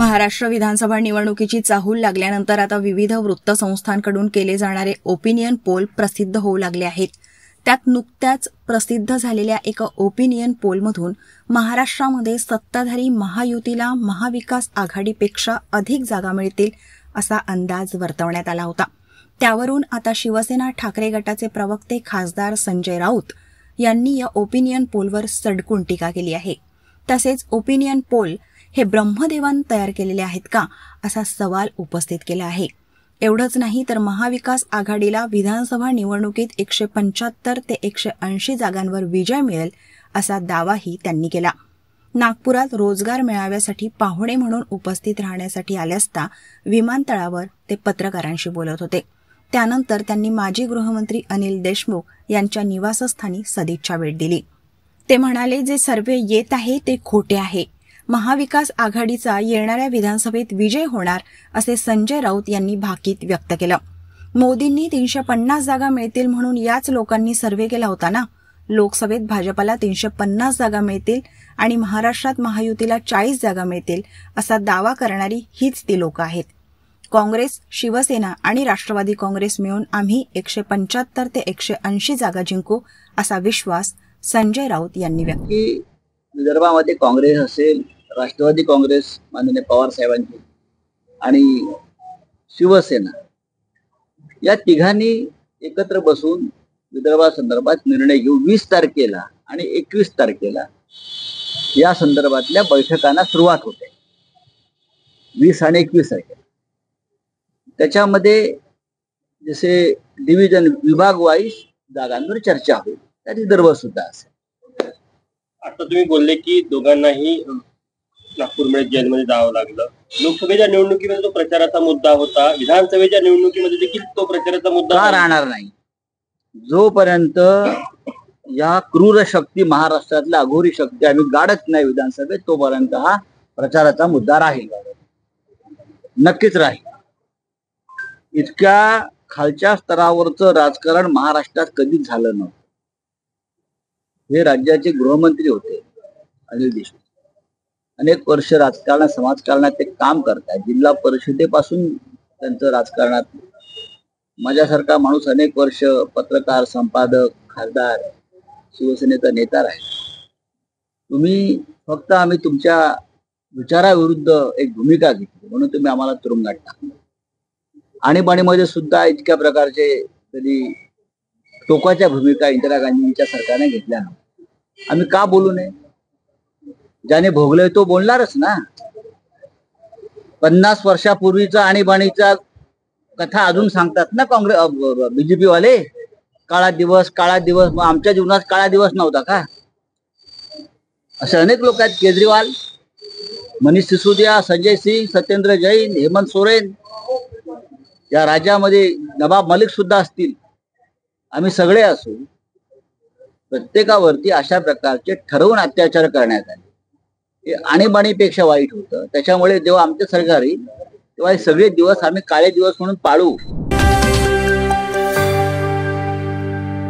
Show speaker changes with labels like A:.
A: महाराष्ट्र विधानसभा निवडणुकीची चाहूल लागल्यानंतर आता विविध वृत्तसंस्थांकडून केले जाणारे ओपिनियन पोल प्रसिद्ध होऊ लागले आहेत. त्यात नुकत्याच प्रसिद्ध झालेल्या एका ओपिनियन पोलमधून महाराष्ट्रामध्ये सत्ताधारी महायुतीला महाविकास आघाडीपेक्षा अधिक जागा मिळतील असा अंदाज वर्तवण्यात आला होता. त्यावरून आता शिवसेना ठाकरे गटाचे प्रवक्ते खासदार संजय राऊत यांनी या ओपिनियन पोलवर सडकून टीका केली आहे. तसेच ओपिनियन पोल हे ब्रह्मदेवान तयार केलेले आहेत का असा सवाल उपस्थित केला आहे. एवढंच नाही तर महाविकास आघाडीला विधानसभा निवडणुकीत 175 ते 180 जागांवर विजय मिळेल असा दावाही त्यांनी केला. नागपुरात रोजगार मेळाव्यासाठी पाहुणे म्हणून उपस्थित राहण्यासाठी आले असता विमानतळावर ते पत्रकारांशी बोलत होते. त्यानंतर त्यांनी माजी गृहमंत्री अनिल देशमुख यांच्या निवासस्थानी सदिच्छा भेट दिली. ते म्हणाले, जे सर्वे येत आहे ते खोटे आहे. महाविकास आघाडीचा येणाऱ्या विधानसभेत विजय होणार असे संजय राऊत यांनी भाकीत व्यक्त केलं. मोदींनी 350 जागा मिळतील म्हणून याच लोकांनी सर्व्हे केला होता ना. लोकसभेत भाजपला 350 जागा मिळतील आणि महाराष्ट्रात महायुतीला 40 जागा मिळतील असा दावा करणारी हीच ती लोक आहेत. काँग्रेस, शिवसेना आणि राष्ट्रवादी काँग्रेस मिळून आम्ही 175 ते 180 जागा जिंकू असा विश्वास संजय राऊत यांनी व्यक्त केला.
B: विदर्भामध्ये काँग्रेस असेल, राष्ट्रवादी काँग्रेस माननीय पवार साहेबांची आणि शिवसेना या तिघांनी एकत्र बसून विदर्भासंदर्भात निर्णय घेऊन 20 तारखेला आणि 21 तारखेला या संदर्भातल्या बैठकांना सुरुवात होते. 20 आणि 21 तारखेला त्याच्यामध्ये जसे डिव्हिजन विभाग वाईज जागांवर चर्चा होईल. त्या विदर्भ सुद्धा असेल.
C: आता तुम्ही बोलले की दोघांनाही नागपूरमध्ये जेलमध्ये जावं लागलं. लोकसभेच्या निवडणुकीमध्ये तो प्रचाराचा मुद्दा होता. विधानसभेच्या निवडणुकीमध्ये देखील तो प्रचाराचा मुद्दा
B: राहणार नाही. जोपर्यंत या क्रूर शक्ती, महाराष्ट्रातल्या अघोरी शक्ती आम्ही गाडत नाही विधानसभेत, तोपर्यंत हा प्रचाराचा मुद्दा राहील, नक्कीच राहील. इतक्या खालच्या स्तरावरचं राजकारण महाराष्ट्रात कधीच झालं नव्हतं. हे राज्याचे गृहमंत्री होते अनिल देशमुख. अनेक वर्ष राजकारणात, समाजकारणात ते काम करतात. जिल्हा परिषदेपासून त्यांचं राजकारणात. माझ्यासारखा माणूस अनेक वर्ष पत्रकार, संपादक, खासदार, शिवसेनेचा नेता राहील. तुम्ही फक्त आम्ही तुमच्या विचाराविरुद्ध एक भूमिका घेतली म्हणून तुम्ही आम्हाला तुरुंगात टाकलं. आणीबाणीमध्ये सुद्धा इतक्या प्रकारचे कधी टोकाच्या भूमिका इंदिरा गांधींच्या सरकारने घेतल्या नव्हत्या. आम्ही का बोलू नये? ज्याने भोगलंय तो बोलणारच ना. 50 वर्षापूर्वीचा आणीबाणीचा कथा अजून सांगतात ना काँग्रेस, बीजेपी वाले. काळा दिवस, काळा दिवस. मग आमच्या जीवनात काळा दिवस नव्हता का? असे अनेक लोक आहेत. केजरीवाल, मनीष सिसोदिया, संजय सिंग, सत्येंद्र जैन, हेमंत सोरेन, या राज्यामध्ये नवाब मलिक सुद्धा असतील. आम्ही सगळे असू. प्रत्येकावरती अशा प्रकारचे ठरवून अत्याचार करण्यात आले. हे आणीबाणीपेक्षा वाईट होतं. त्याच्यामुळे जेव्हा आमचे सरकार येईल तेव्हा हे सगळे दिवस आम्ही काळे दिवस म्हणून पाळू.